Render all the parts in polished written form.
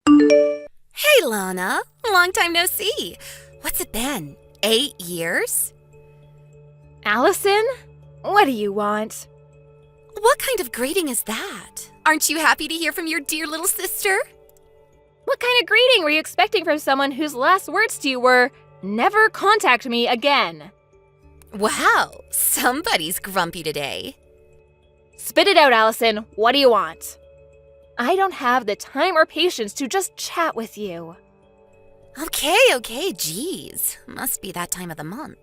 Hey, Lana. Long time no see. What's it been? 8 years? Allison? What do you want? What kind of greeting is that? Aren't you happy to hear from your dear little sister? What kind of greeting were you expecting from someone whose last words to you were, "Never contact me again"? Wow, somebody's grumpy today. Spit it out, Allison. What do you want? I don't have the time or patience to just chat with you. Okay, geez. Must be that time of the month.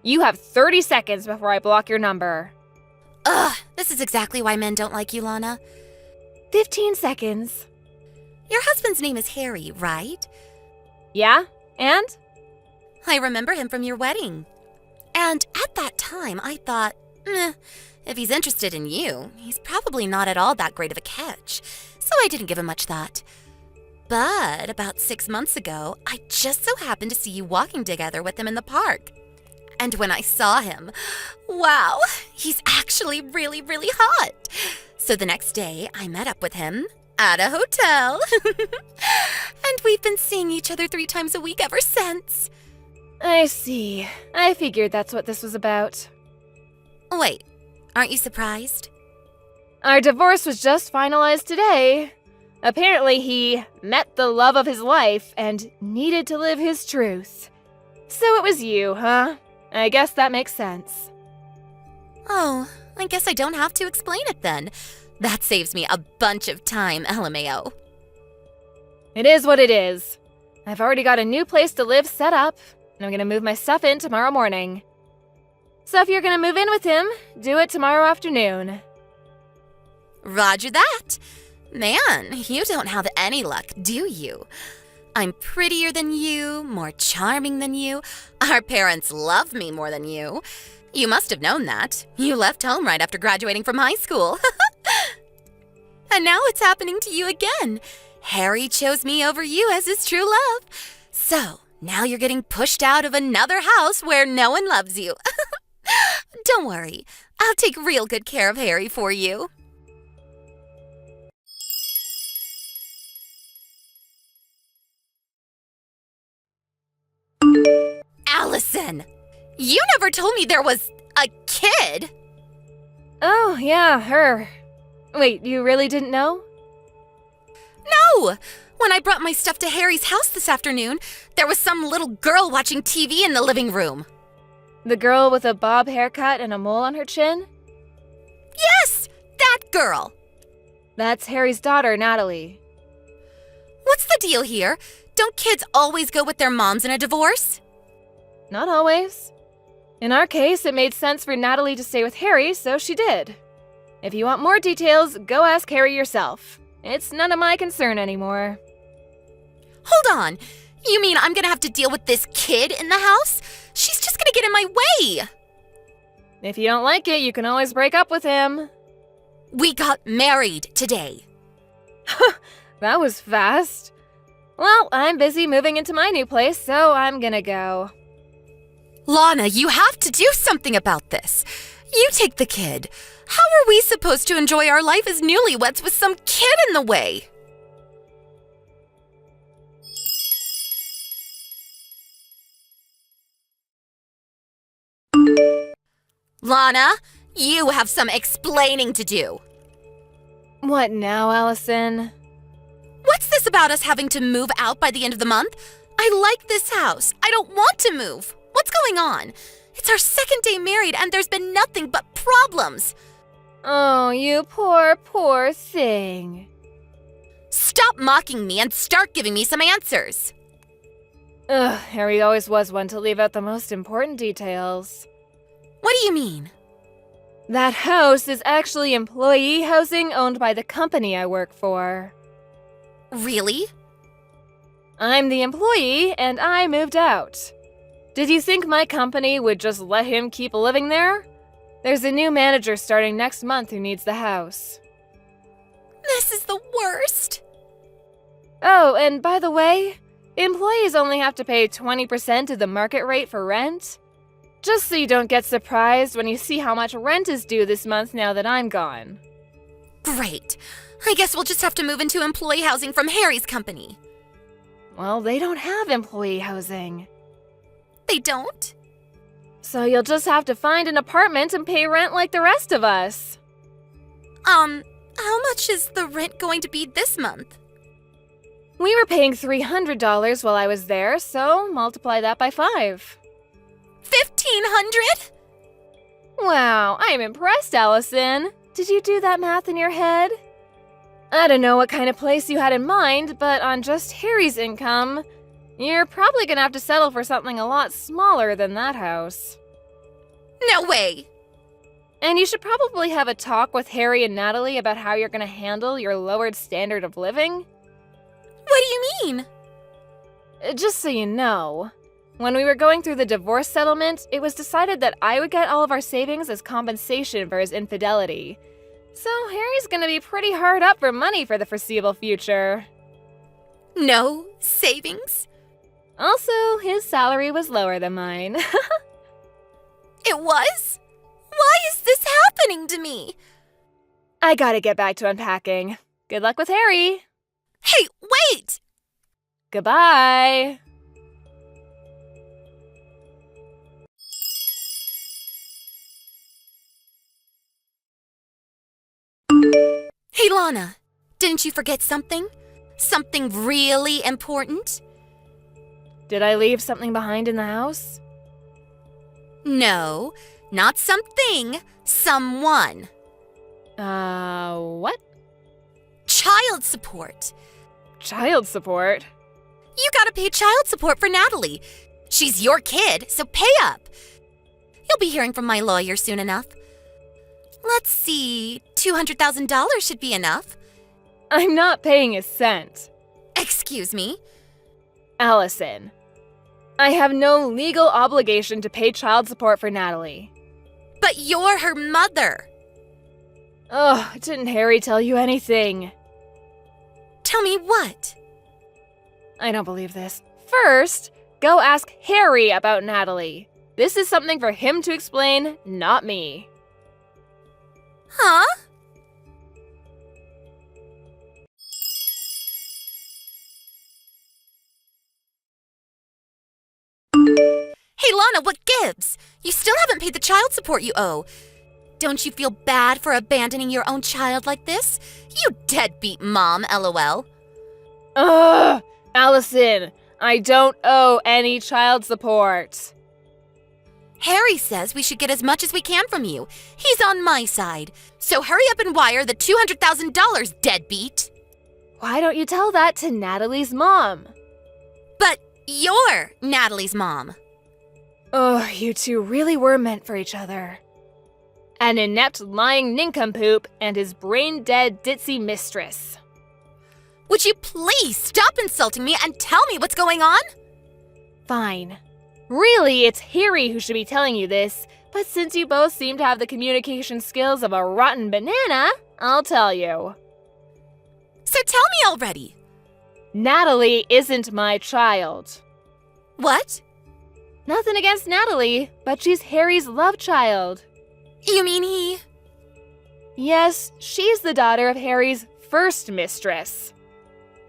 You have 30 seconds before I block your number. Ugh, this is exactly why men don't like you, Lana. 15 seconds. Your husband's name is Harry, right? Yeah? And? I remember him from your wedding. And at that time, I thought, if he's interested in you, he's probably not at all that great of a catch. So I didn't give him much thought. But about 6 months ago, I just so happened to see you walking together with him in the park. And when I saw him, wow, he's actually really, really hot. So the next day, I met up with him at a hotel. And we've been seeing each other 3 times a week ever since. I see. I figured that's what this was about. Wait, aren't you surprised? Our divorce was just finalized today. Apparently, he met the love of his life and needed to live his truth. So it was you, huh? I guess that makes sense. Oh, I guess I don't have to explain it then. That saves me a bunch of time, LMAO. It is what it is. I've already got a new place to live set up, and I'm gonna move my stuff in tomorrow morning. So if you're gonna move in with him, do it tomorrow afternoon. Roger that. Man, you don't have any luck, do you? I'm prettier than you, more charming than you. Our parents love me more than you. You must have known that. You left home right after graduating from high school. And now it's happening to you again. Harry chose me over you as his true love. So, now you're getting pushed out of another house where no one loves you. Don't worry, I'll take real good care of Harry for you. Allison, you never told me there was a kid. Oh, yeah, her. Wait, you really didn't know? No! When I brought my stuff to Harry's house this afternoon, there was some little girl watching TV in the living room. The girl with a bob haircut and a mole on her chin? Yes, that girl. That's Harry's daughter, Natalie. What's the deal here? Don't kids always go with their moms in a divorce? Not always. In our case, it made sense for Natalie to stay with Harry, so she did. If you want more details, go ask Harry yourself. It's none of my concern anymore. Hold on. You mean I'm gonna have to deal with this kid in the house? She's just gonna get in my way. If you don't like it, you can always break up with him. We got married today. That was fast. Well, I'm busy moving into my new place, so I'm gonna go. Lana, you have to do something about this. You take the kid. How are we supposed to enjoy our life as newlyweds with some kid in the way? Lana, you have some explaining to do. What now, Allison? What's this about us having to move out by the end of the month? I like this house. I don't want to move. What's going on? It's our second day married and there's been nothing but problems. Oh, you poor, poor thing. Stop mocking me and start giving me some answers. Ugh, Harry always was one to leave out the most important details. What do you mean? That house is actually employee housing owned by the company I work for. Really? I'm the employee, and I moved out. Did you think my company would just let him keep living there? There's a new manager starting next month who needs the house. This is the worst. Oh, and by the way, employees only have to pay 20% of the market rate for rent. Just so you don't get surprised when you see how much rent is due this month now that I'm gone. Great. I guess we'll just have to move into employee housing from Harry's company. Well, they don't have employee housing. They don't? So you'll just have to find an apartment and pay rent like the rest of us. How much is the rent going to be this month? We were paying $300 while I was there, so multiply that by 5. 1,500? Wow, I am impressed, Allison. Did you do that math in your head? I don't know what kind of place you had in mind, but on just Harry's income, you're probably gonna have to settle for something a lot smaller than that house. No way! And you should probably have a talk with Harry and Natalie about how you're gonna handle your lowered standard of living. What do you mean? Just so you know, when we were going through the divorce settlement, it was decided that I would get all of our savings as compensation for his infidelity. So Harry's gonna be pretty hard up for money for the foreseeable future. No savings? Also, his salary was lower than mine. It was? Why is this happening to me? I gotta get back to unpacking. Good luck with Harry. Hey, wait! Goodbye. Hey, Lana, didn't you forget something? Something really important? Did I leave something behind in the house? No, not something, someone. What? Child support. Child support? You gotta pay child support for Natalie. She's your kid, so pay up. You'll be hearing from my lawyer soon enough. Let's see, $200,000 should be enough. I'm not paying a cent. Excuse me? Allison, I have no legal obligation to pay child support for Natalie. But you're her mother. Ugh, didn't Harry tell you anything? Tell me what? I don't believe this. First, go ask Harry about Natalie. This is something for him to explain, not me. Huh? Hey, Lana, what gives? You still haven't paid the child support you owe. Don't you feel bad for abandoning your own child like this? You deadbeat mom, LOL. Ugh! Allison, I don't owe any child support. Harry says we should get as much as we can from you. He's on my side. So hurry up and wire the $200,000, deadbeat. Why don't you tell that to Natalie's mom? But you're Natalie's mom. Ugh, you two really were meant for each other. An inept lying nincompoop and his brain-dead ditzy mistress. Would you please stop insulting me and tell me what's going on? Fine. Really, it's Harry who should be telling you this, but since you both seem to have the communication skills of a rotten banana, I'll tell you. So tell me already. Natalie isn't my child. What? Nothing against Natalie, but she's Harry's love child. You mean he? Yes, she's the daughter of Harry's first mistress.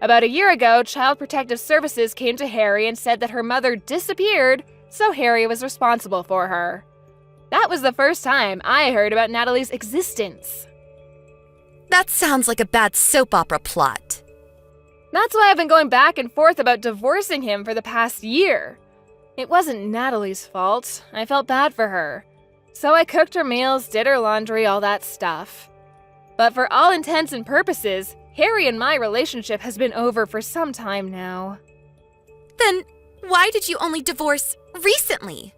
About a year ago, Child Protective Services came to Harry and said that her mother disappeared, so Harry was responsible for her. That was the first time I heard about Natalie's existence. That sounds like a bad soap opera plot. That's why I've been going back and forth about divorcing him for the past year. It wasn't Natalie's fault. I felt bad for her. So I cooked her meals, did her laundry, all that stuff. But for all intents and purposes, Harry and my relationship has been over for some time now. Then why did you only divorce recently?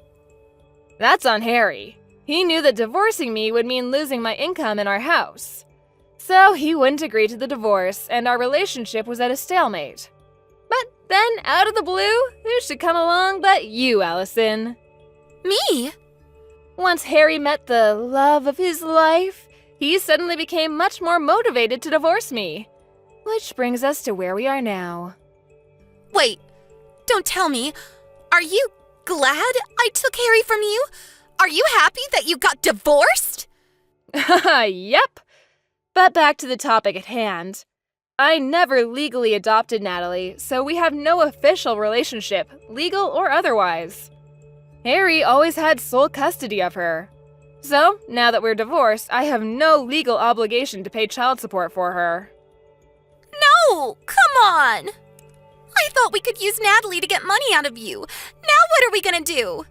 That's on Harry. He knew that divorcing me would mean losing my income in our house. So he wouldn't agree to the divorce, and our relationship was at a stalemate. But then, out of the blue, who should come along but you, Allison? Me? Once Harry met the love of his life, he suddenly became much more motivated to divorce me. Which brings us to where we are now. Wait, don't tell me. Are you glad I took Harry from you? Are you happy that you got divorced? Yep. But back to the topic at hand. I never legally adopted Natalie, so we have no official relationship, legal or otherwise. Harry always had sole custody of her. So, now that we're divorced, I have no legal obligation to pay child support for her. No! Come on! I thought we could use Natalie to get money out of you. Now what are we gonna do?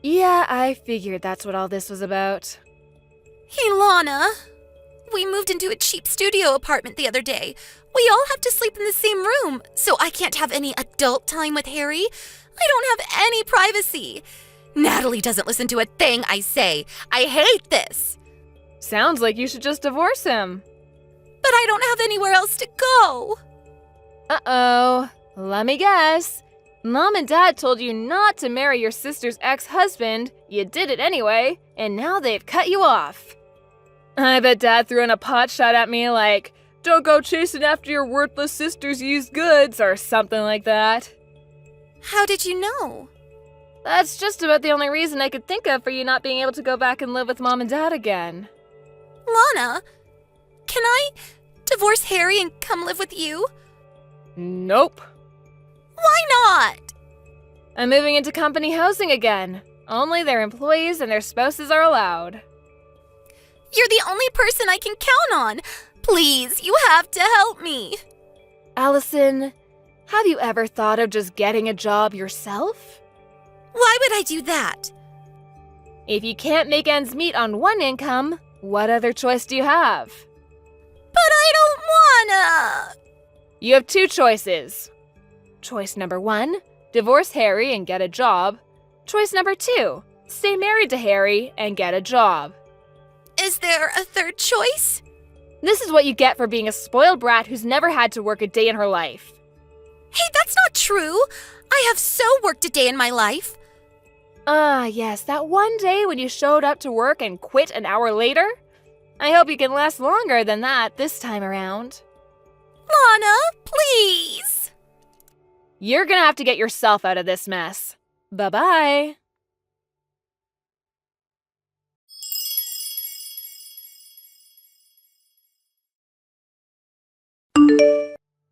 Yeah, I figured that's what all this was about. Hey, Lana. We moved into a cheap studio apartment the other day. We all have to sleep in the same room, so I can't have any adult time with Harry. I don't have any privacy. Natalie doesn't listen to a thing I say. I hate this. Sounds like you should just divorce him. But I don't have anywhere else to go. Uh-oh. Let me guess. Mom and Dad told you not to marry your sister's ex-husband. You did it anyway, and now they've cut you off. I bet Dad threw in a pot shot at me like, "Don't go chasing after your worthless sister's used goods," or something like that. How did you know? That's just about the only reason I could think of for you not being able to go back and live with Mom and Dad again. Lana, can I divorce Harry and come live with you? Nope. Why not? I'm moving into company housing again. Only their employees and their spouses are allowed. You're the only person I can count on. Please, you have to help me. Allison, have you ever thought of just getting a job yourself? Why would I do that? If you can't make ends meet on one income, what other choice do you have? But I don't wanna. You have two choices. Choice number 1, divorce Harry and get a job. Choice number 2, stay married to Harry and get a job. Is there a third choice? This is what you get for being a spoiled brat who's never had to work a day in her life. Hey, that's not true. I have so worked a day in my life. Ah, yes, that one day when you showed up to work and quit an hour later? I hope you can last longer than that this time around. Lana, please. You're gonna have to get yourself out of this mess. Bye-bye.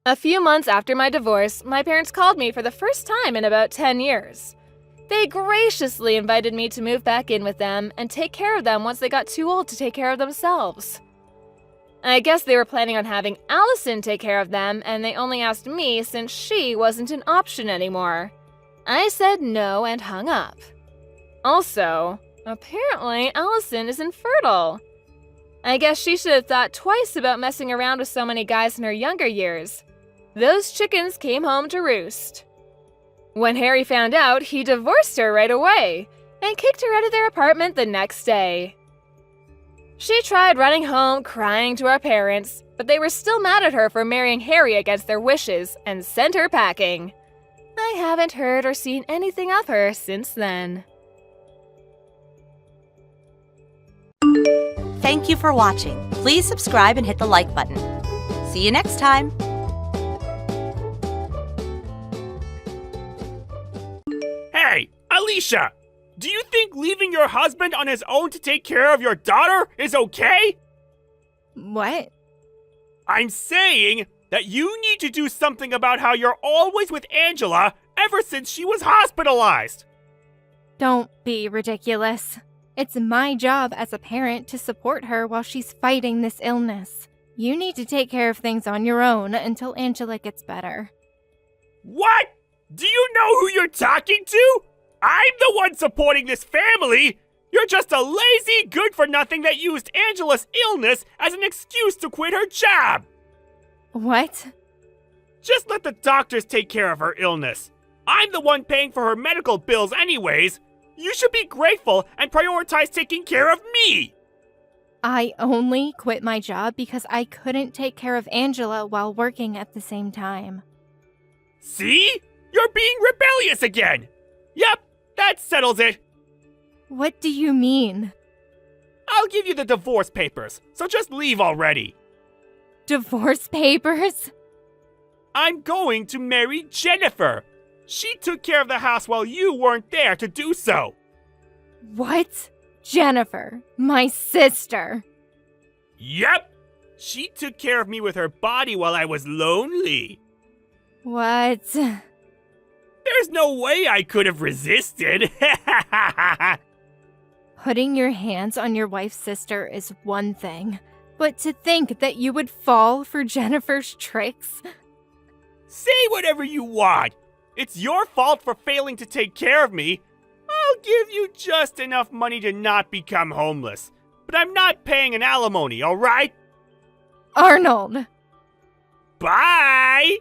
A few months after my divorce, my parents called me for the first time in about 10 years. They graciously invited me to move back in with them and take care of them once they got too old to take care of themselves. I guess they were planning on having Allison take care of them, and they only asked me since she wasn't an option anymore. I said no and hung up. Also, apparently Allison is infertile. I guess she should have thought twice about messing around with so many guys in her younger years. Those chickens came home to roost. When Harry found out, he divorced her right away and kicked her out of their apartment the next day. She tried running home crying to our parents, but they were still mad at her for marrying Harry against their wishes and sent her packing. I haven't heard or seen anything of her since then. Thank you for watching. Please subscribe and hit the like button. See you next time. Hey, Alicia! Do you think leaving your husband on his own to take care of your daughter is okay? What? I'm saying that you need to do something about how you're always with Angela ever since she was hospitalized. Don't be ridiculous. It's my job as a parent to support her while she's fighting this illness. You need to take care of things on your own until Angela gets better. What? Do you know who you're talking to? I'm the one supporting this family! You're just a lazy good-for-nothing that used Angela's illness as an excuse to quit her job! What? Just let the doctors take care of her illness. I'm the one paying for her medical bills anyways. You should be grateful and prioritize taking care of me! I only quit my job because I couldn't take care of Angela while working at the same time. See? You're being rebellious again! Yep, that settles it. What do you mean? I'll give you the divorce papers, so just leave already. Divorce papers? I'm going to marry Jennifer. She took care of the house while you weren't there to do so. What? Jennifer, my sister. Yep. She took care of me with her body while I was lonely. What? There's no way I could have resisted. Putting your hands on your wife's sister is one thing, but to think that you would fall for Jennifer's tricks? Say whatever you want. It's your fault for failing to take care of me. I'll give you just enough money to not become homeless. But I'm not paying an alimony, alright? Arnold! Bye!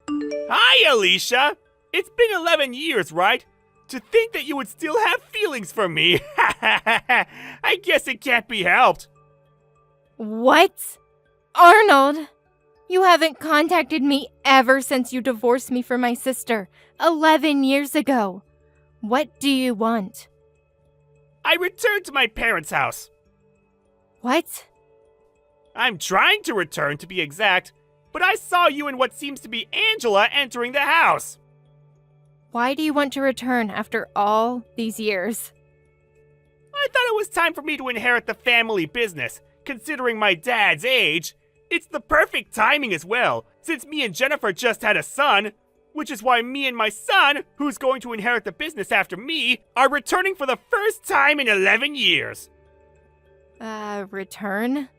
Hi, Alicia! It's been 11 years, right? To think that you would still have feelings for me. I guess it can't be helped. What? Arnold! You haven't contacted me ever since you divorced me from my sister 11 years ago. What do you want? I returned to my parents' house. What? I'm trying to return, to be exact, but I saw you and what seems to be Angela entering the house. Why do you want to return after all these years? I thought it was time for me to inherit the family business. Considering my dad's age, it's the perfect timing as well, since me and Jennifer just had a son, which is why me and my son, who's going to inherit the business after me, are returning for the first time in 11 years. Return?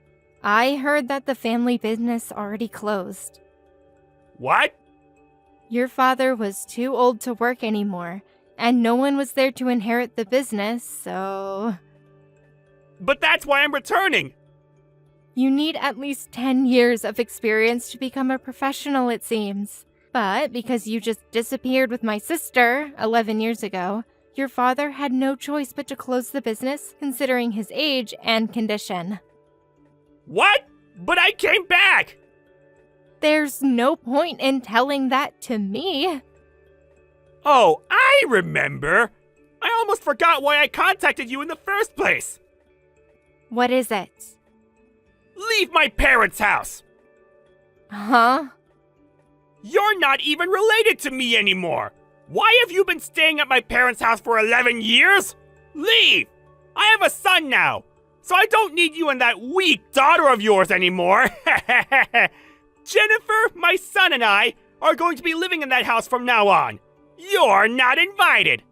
I heard that the family business already closed. What? Your father was too old to work anymore, and no one was there to inherit the business, so... But that's why I'm returning. You need at least 10 years of experience to become a professional, it seems. But because you just disappeared with my sister 11 years ago, your father had no choice but to close the business, considering his age and condition. What? But I came back! There's no point in telling that to me. Oh, I remember! I almost forgot why I contacted you in the first place! What is it? Leave my parents' house! Huh? You're not even related to me anymore! Why have you been staying at my parents' house for 11 years? Leave! I have a son now, so I don't need you and that weak daughter of yours anymore! Jennifer, my son, and I are going to be living in that house from now on. You're not invited!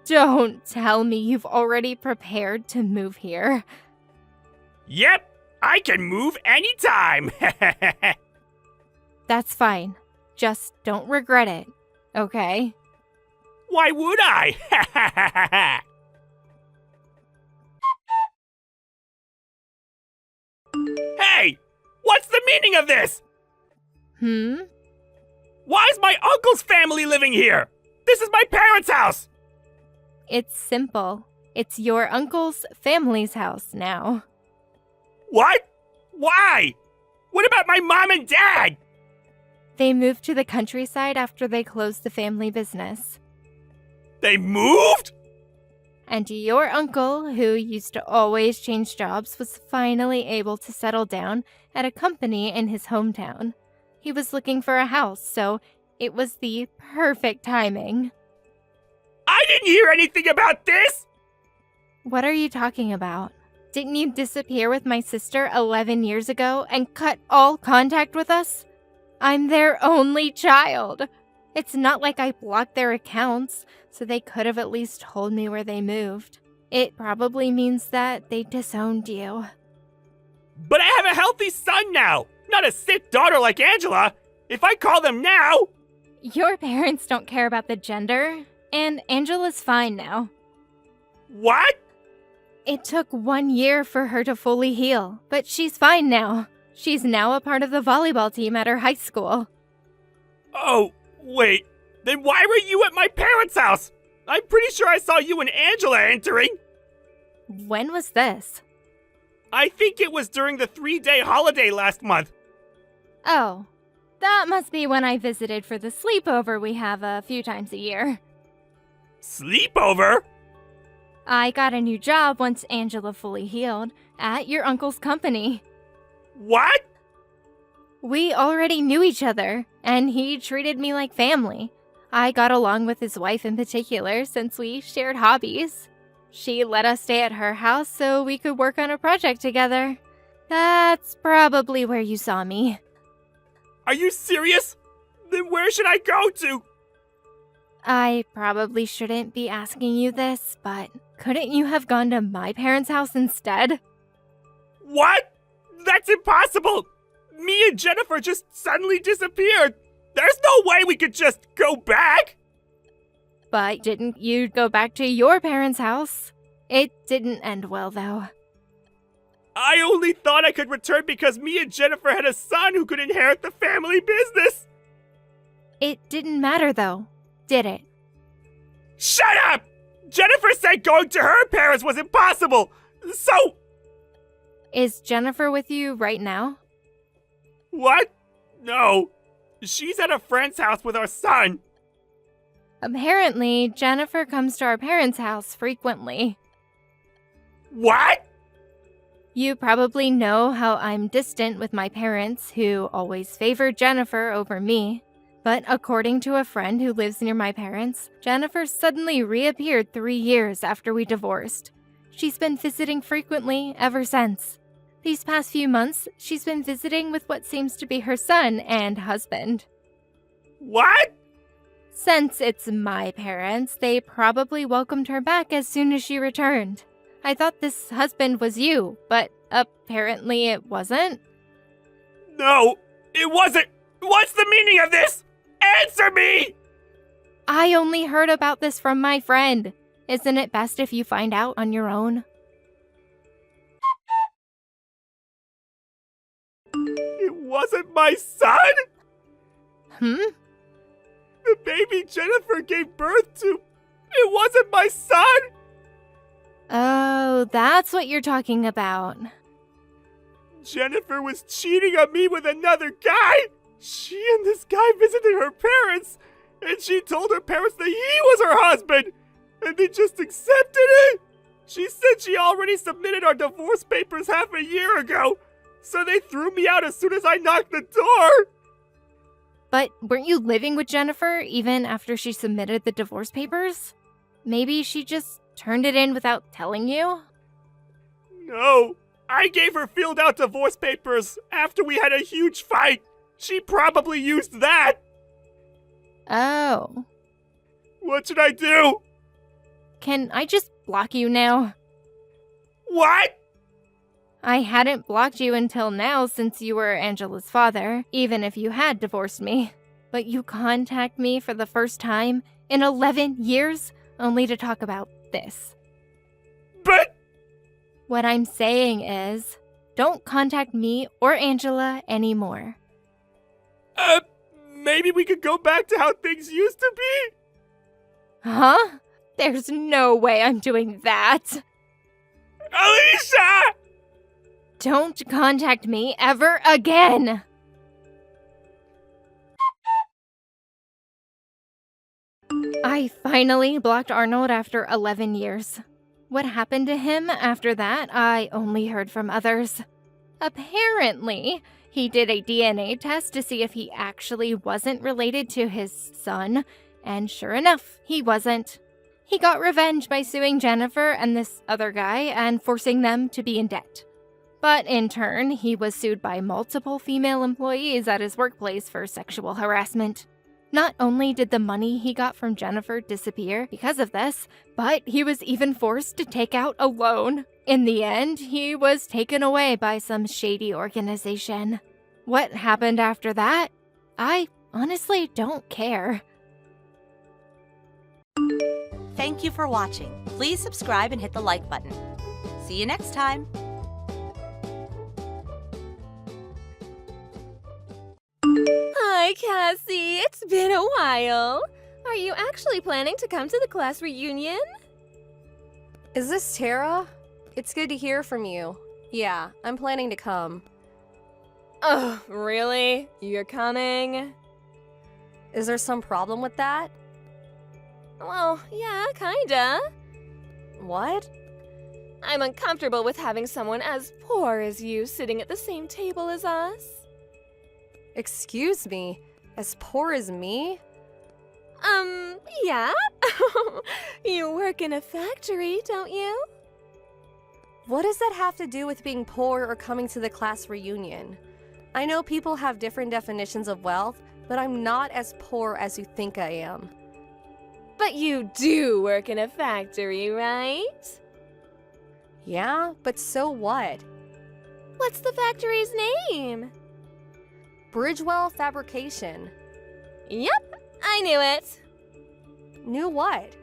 Don't tell me you've already prepared to move here. Yep, I can move anytime! That's fine. Just don't regret it, okay? Why would I? Hey! What's the meaning of this? Why is my uncle's family living here? This is my parents' house! It's simple. It's your uncle's family's house now. What? Why? What about my mom and dad? They moved to the countryside after they closed the family business. They moved? And your uncle, who used to always change jobs, was finally able to settle down at a company in his hometown. He was looking for a house, so it was the perfect timing. I didn't hear anything about this! What are you talking about? Didn't you disappear with my sister 11 years ago and cut all contact with us? I'm their only child. It's not like I blocked their accounts, so they could have at least told me where they moved. It probably means that they disowned you. But I have a healthy son now, not a sick daughter like Angela. If I call them now... Your parents don't care about the gender, and Angela's fine now. What? It took 1 year for her to fully heal, but she's fine now. She's now a part of the volleyball team at her high school. Oh, wait. Then why were you at my parents' house? I'm pretty sure I saw you and Angela entering. When was this? I think it was during the 3-day holiday last month. Oh, that must be when I visited for the sleepover we have a few times a year. Sleepover? I got a new job once Angela fully healed, at your uncle's company. What? We already knew each other, and he treated me like family. I got along with his wife in particular since we shared hobbies. She let us stay at her house so we could work on a project together. That's probably where you saw me. Are you serious? Then where should I go to? I probably shouldn't be asking you this, but couldn't you have gone to my parents' house instead? What? That's impossible! Me and Jennifer just suddenly disappeared. There's no way we could just go back! But didn't you go back to your parents' house? It didn't end well, though. I only thought I could return because me and Jennifer had a son who could inherit the family business! It didn't matter, though, did it? Shut up! Jennifer said going to her parents was impossible! So... Is Jennifer with you right now? What? No. She's at a friend's house with our son. Apparently, Jennifer comes to our parents' house frequently. What? You probably know how I'm distant with my parents, who always favored Jennifer over me. But according to a friend who lives near my parents, Jennifer suddenly reappeared 3 years after we divorced. She's been visiting frequently ever since. These past few months, she's been visiting with what seems to be her son and husband. What? Since it's my parents, they probably welcomed her back as soon as she returned. I thought this husband was you, but apparently it wasn't. No, it wasn't. What's the meaning of this? Answer me! I only heard about this from my friend. Isn't it best if you find out on your own? It wasn't my son? The baby Jennifer gave birth to. It wasn't my son! Oh, that's what you're talking about. Jennifer was cheating on me with another guy! She and this guy visited her parents, and she told her parents that he was her husband, and they just accepted it! She said she already submitted our divorce papers half a year ago, so they threw me out as soon as I knocked the door! But weren't you living with Jennifer even after she submitted the divorce papers? Maybe she just turned it in without telling you? No, I gave her filled out divorce papers after we had a huge fight. She probably used that. Oh. What should I do? Can I just block you now? What? I hadn't blocked you until now since you were Angela's father, even if you had divorced me. But you contact me for the first time in 11 years only to talk about this. But... What I'm saying is, don't contact me or Angela anymore. Maybe we could go back to how things used to be? Huh? There's no way I'm doing that. Alicia! Don't contact me ever again! I finally blocked Arnold after 11 years. What happened to him after that, I only heard from others. Apparently, he did a DNA test to see if he actually wasn't related to his son, and sure enough, he wasn't. He got revenge by suing Jennifer and this other guy and forcing them to be in debt. But in turn, he was sued by multiple female employees at his workplace for sexual harassment. Not only did the money he got from Jennifer disappear because of this, but he was even forced to take out a loan. In the end, he was taken away by some shady organization. What happened after that? I honestly don't care. Thank you for watching. Please subscribe and hit the like button. See you next time. Hi, Cassie. It's been a while. Are you actually planning to come to the class reunion? Is this Tara? It's good to hear from you. Yeah, I'm planning to come. Oh, really? You're coming? Is there some problem with that? Well, yeah, kinda. What? I'm uncomfortable with having someone as poor as you sitting at the same table as us. Excuse me, as poor as me? Yeah? You work in a factory, don't you? What does that have to do with being poor or coming to the class reunion? I know people have different definitions of wealth, but I'm not as poor as you think I am. But you do work in a factory, right? Yeah, but so what? What's the factory's name? Bridgewell Fabrication. Yep, I knew it. Knew what?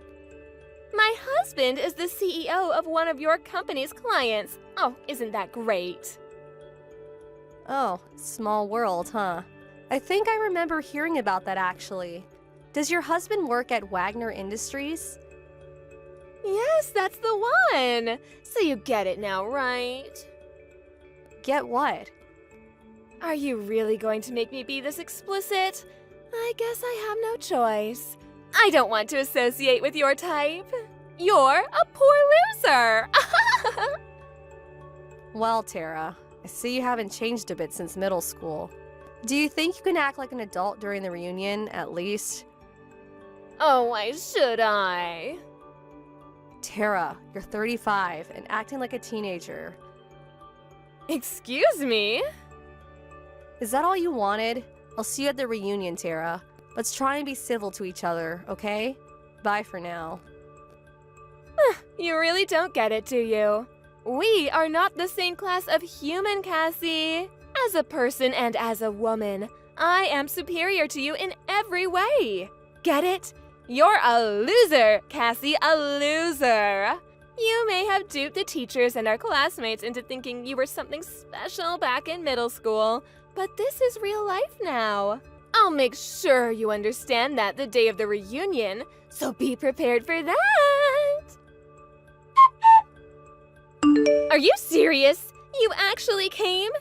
My husband is the CEO of one of your company's clients. Oh, isn't that great? Oh, small world, huh? I think I remember hearing about that actually. Does your husband work at Wagner Industries? Yes, that's the one. So you get it now, right? Get what? Are you really going to make me be this explicit? I guess I have no choice. I don't want to associate with your type. You're a poor loser. Well, Tara, I see you haven't changed a bit since middle school. Do you think you can act like an adult during the reunion, at least? Oh, why should I? Tara, you're 35 and acting like a teenager. Excuse me? Is that all you wanted? I'll see you at the reunion, Tara. Let's try and be civil to each other, okay? Bye for now. You really don't get it, do you? We are not the same class of human, Cassie. As a person and as a woman, I am superior to you in every way. Get it? You're a loser, Cassie, a loser. You may have duped the teachers and our classmates into thinking you were something special back in middle school, but this is real life now. I'll make sure you understand that the day of the reunion, so be prepared for that. Are you serious? You actually came?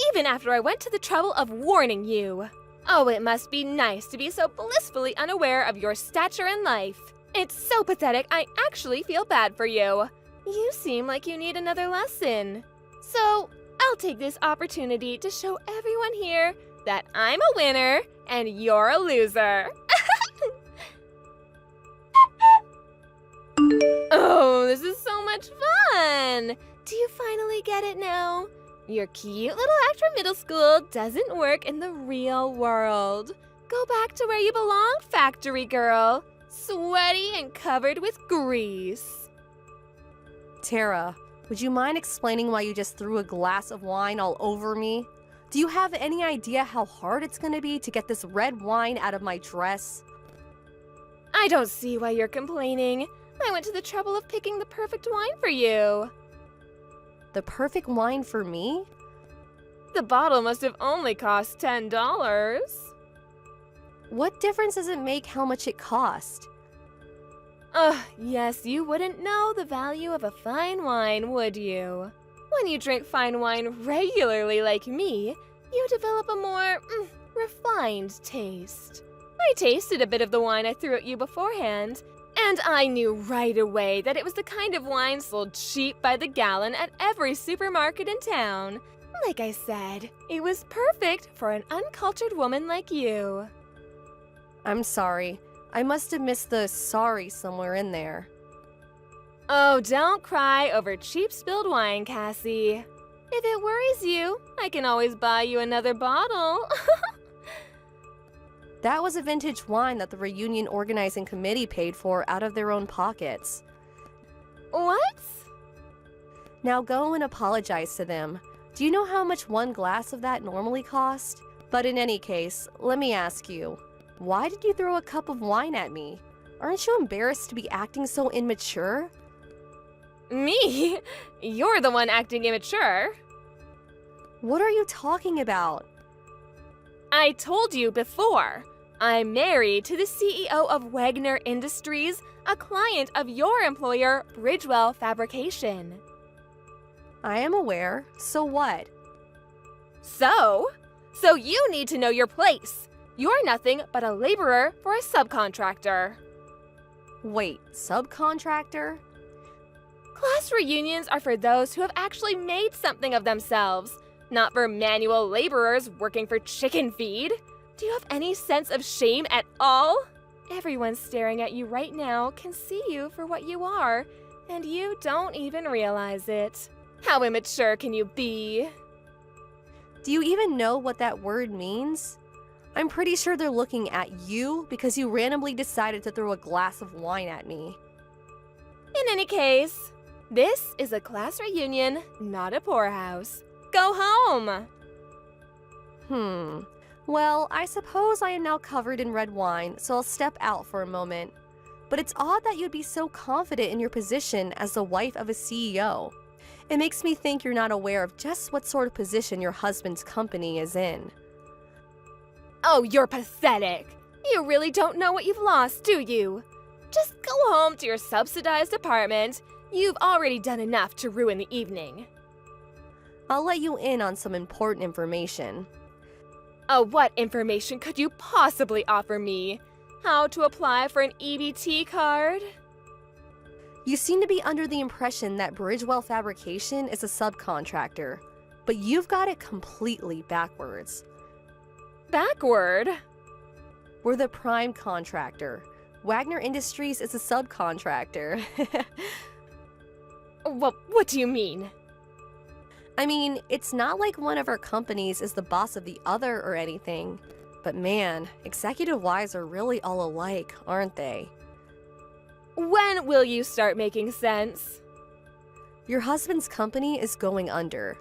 Even after I went to the trouble of warning you. Oh, it must be nice to be so blissfully unaware of your stature in life. It's so pathetic, I actually feel bad for you. You seem like you need another lesson. So, I'll take this opportunity to show everyone here that I'm a winner and you're a loser. Oh, this is so much fun! Do you finally get it now? Your cute little act from middle school doesn't work in the real world. Go back to where you belong, factory girl. Sweaty and covered with grease. Tara, would you mind explaining why you just threw a glass of wine all over me? Do you have any idea how hard it's gonna be to get this red wine out of my dress? I don't see why you're complaining. I went to the trouble of picking the perfect wine for you. The perfect wine for me? The bottle must have only cost $10. What difference does it make how much it cost? Yes, you wouldn't know the value of a fine wine, would you? When you drink fine wine regularly like me, you develop a more refined taste. I tasted a bit of the wine I threw at you beforehand, and I knew right away that it was the kind of wine sold cheap by the gallon at every supermarket in town. Like I said, it was perfect for an uncultured woman like you. I'm sorry. I must have missed the sorry somewhere in there. Oh, don't cry over cheap spilled wine, Cassie. If it worries you, I can always buy you another bottle. That was a vintage wine that the reunion organizing committee paid for out of their own pockets. What? Now go and apologize to them. Do you know how much one glass of that normally cost? But in any case, let me ask you, why did you throw a cup of wine at me? Aren't you embarrassed to be acting so immature? Me? You're the one acting immature. What are you talking about? I told you before. I'm married to the CEO of Wagner Industries, a client of your employer, Bridgewell Fabrication. I am aware. So what? So you need to know your place. You're nothing but a laborer for a subcontractor. Wait, subcontractor? Class reunions are for those who have actually made something of themselves, not for manual laborers working for chicken feed. Do you have any sense of shame at all? Everyone staring at you right now can see you for what you are, and you don't even realize it. How immature can you be? Do you even know what that word means? I'm pretty sure they're looking at you because you randomly decided to throw a glass of wine at me. In any case, this is a class reunion, not a poorhouse. Go home! Well, I suppose I am now covered in red wine, so I'll step out for a moment. But it's odd that you'd be so confident in your position as the wife of a CEO. It makes me think you're not aware of just what sort of position your husband's company is in. Oh, you're pathetic. You really don't know what you've lost, do you? Just go home to your subsidized apartment. You've already done enough to ruin the evening. I'll let you in on some important information. Oh, what information could you possibly offer me? How to apply for an EBT card? You seem to be under the impression that Bridgewell Fabrication is a subcontractor, but you've got it completely backwards. Backward? We're the prime contractor. Wagner Industries is a subcontractor. Well, what do you mean? I mean, it's not like one of our companies is the boss of the other or anything. But man, executive wives are really all alike, aren't they? When will you start making sense? Your husband's company is going under.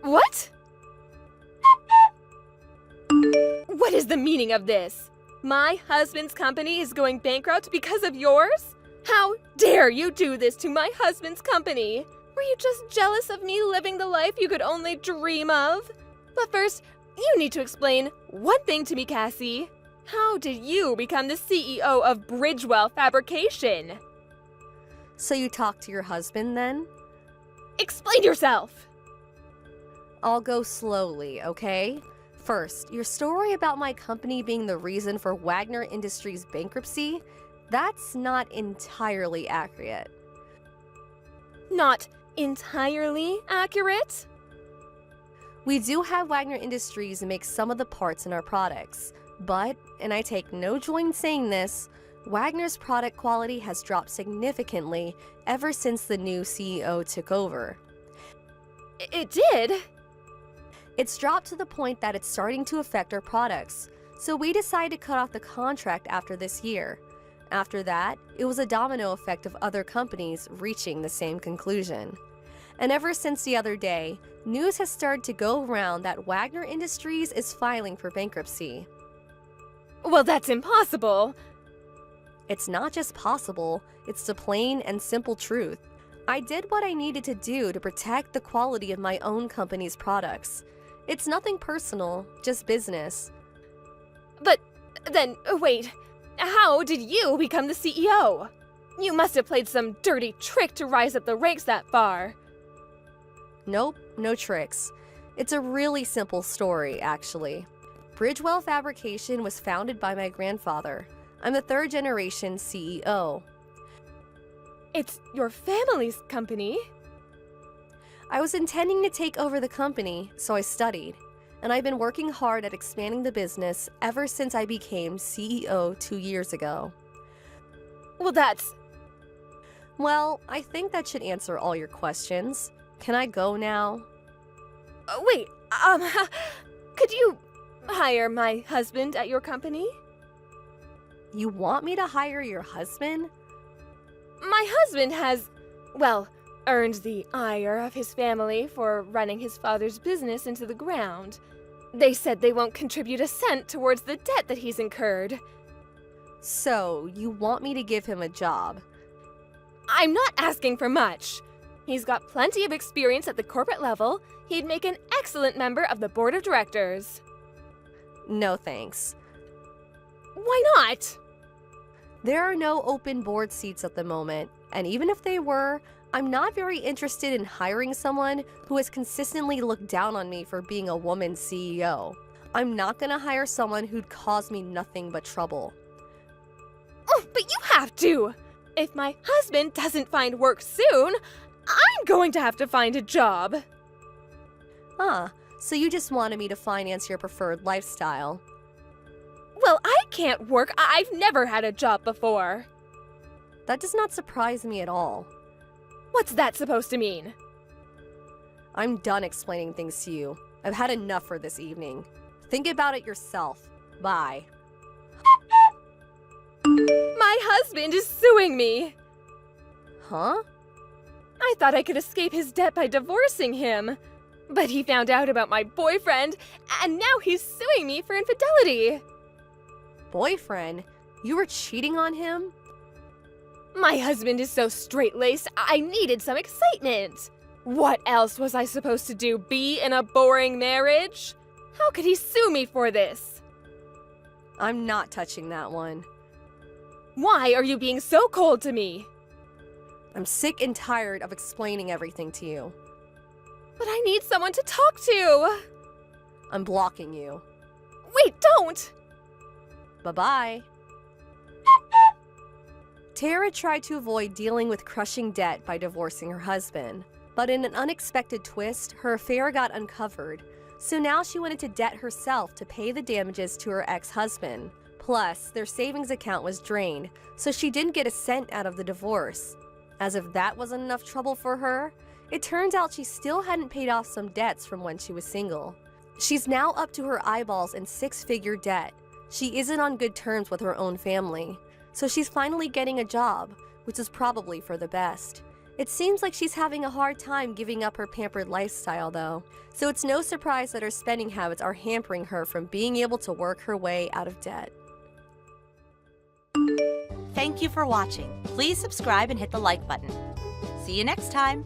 What? What is the meaning of this? My husband's company is going bankrupt because of yours? How dare you do this to my husband's company? Were you just jealous of me living the life you could only dream of? But first, you need to explain one thing to me, Cassie. How did you become the CEO of Bridgewell Fabrication? So you talked to your husband then? Explain yourself! I'll go slowly, okay? First, your story about my company being the reason for Wagner Industries' bankruptcy, that's not entirely accurate. Not entirely accurate? We do have Wagner Industries make some of the parts in our products, but, and I take no joy in saying this, Wagner's product quality has dropped significantly ever since the new CEO took over. It did? It's dropped to the point that it's starting to affect our products, so we decided to cut off the contract after this year. After that, it was a domino effect of other companies reaching the same conclusion. And ever since the other day, news has started to go around that Wagner Industries is filing for bankruptcy. Well, that's impossible. It's not just possible, it's the plain and simple truth. I did what I needed to do to protect the quality of my own company's products. It's nothing personal, just business. But then, wait, how did you become the CEO? You must have played some dirty trick to rise up the ranks that far. Nope, no tricks. It's a really simple story, actually. Bridgewell Fabrication was founded by my grandfather. I'm the third generation CEO. It's your family's company. I was intending to take over the company, so I studied. And I've been working hard at expanding the business ever since I became CEO 2 years ago. Well, that's... Well, I think that should answer all your questions. Can I go now? Wait, could you hire my husband at your company? You want me to hire your husband? My husband has, well, earned the ire of his family for running his father's business into the ground. They said they won't contribute a cent towards the debt that he's incurred. So, you want me to give him a job? I'm not asking for much. He's got plenty of experience at the corporate level. He'd make an excellent member of the board of directors. No thanks. Why not? There are no open board seats at the moment, and even if they were, I'm not very interested in hiring someone who has consistently looked down on me for being a woman CEO. I'm not gonna hire someone who'd cause me nothing but trouble. Oh, but you have to! If my husband doesn't find work soon, I'm going to have to find a job. Ah, so you just wanted me to finance your preferred lifestyle. Well, I can't work. I've never had a job before. That does not surprise me at all. What's that supposed to mean? I'm done explaining things to you. I've had enough for this evening. Think about it yourself. Bye. My husband is suing me. Huh? I thought I could escape his debt by divorcing him. But he found out about my boyfriend, and now he's suing me for infidelity. Boyfriend? You were cheating on him? My husband is so straight-laced, I needed some excitement. What else was I supposed to do, be in a boring marriage? How could he sue me for this? I'm not touching that one. Why are you being so cold to me? I'm sick and tired of explaining everything to you. But I need someone to talk to. I'm blocking you. Wait, don't! Bye-bye. Tara tried to avoid dealing with crushing debt by divorcing her husband, but in an unexpected twist, her affair got uncovered. So now she went into debt herself to pay the damages to her ex-husband. Plus, their savings account was drained, so she didn't get a cent out of the divorce. As if that wasn't enough trouble for her, it turns out she still hadn't paid off some debts from when she was single. She's now up to her eyeballs in six-figure debt. She isn't on good terms with her own family, so she's finally getting a job, which is probably for the best. It seems like she's having a hard time giving up her pampered lifestyle though, so it's no surprise that her spending habits are hampering her from being able to work her way out of debt. Thank you for watching. Please subscribe and hit the like button. See you next time.